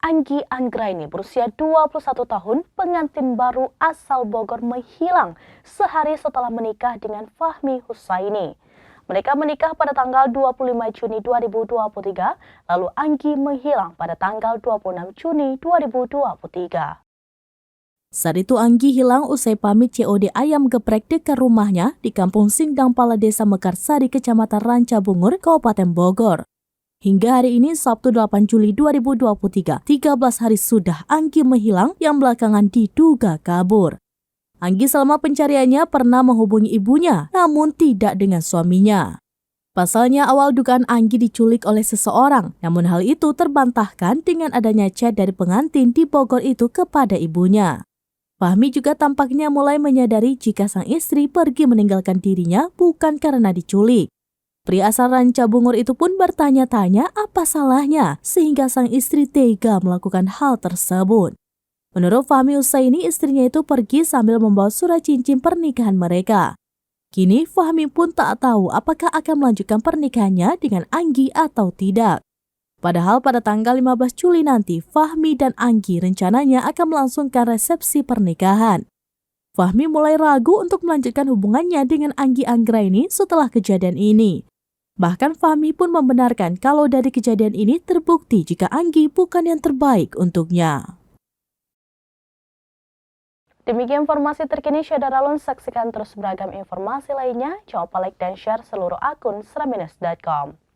Anggi Anggraini berusia 21 tahun, pengantin baru asal Bogor menghilang sehari setelah menikah dengan Fahmi Husaini. Mereka menikah pada tanggal 25 Juni 2023, lalu Anggi menghilang pada tanggal 26 Juni 2023. Saat itu Anggi hilang usai pamit COD ayam geprek dekat rumahnya di Kampung Singdangpala, Desa Mekarsari, Kecamatan Ranca Bungur, Kabupaten Bogor. Hingga hari ini, Sabtu 8 Juli 2023, 13 hari sudah Anggi menghilang yang belakangan diduga kabur. Anggi selama pencariannya pernah menghubungi ibunya, namun tidak dengan suaminya. Pasalnya awal dugaan Anggi diculik oleh seseorang, namun hal itu terbantahkan dengan adanya chat dari pengantin di Bogor itu kepada ibunya. Fahmi juga tampaknya mulai menyadari jika sang istri pergi meninggalkan dirinya bukan karena diculik. Pria asal Ranca Bungur itu pun bertanya-tanya apa salahnya sehingga sang istri tega melakukan hal tersebut. Menurut Fahmi Husaini, istrinya itu pergi sambil membawa surat cincin pernikahan mereka. Kini Fahmi pun tak tahu apakah akan melanjutkan pernikahannya dengan Anggi atau tidak. Padahal pada tanggal 15 Juli nanti, Fahmi dan Anggi rencananya akan melangsungkan resepsi pernikahan. Fahmi mulai ragu untuk melanjutkan hubungannya dengan Anggi Anggraini setelah kejadian ini. Bahkan Fahmi pun membenarkan kalau dari kejadian ini terbukti jika Anggi bukan yang terbaik untuknya. Demikian informasi terkini Syederalun, saksikan terus beragam informasi lainnya. Jangan lupa like dan share seluruh akun seraminus.com.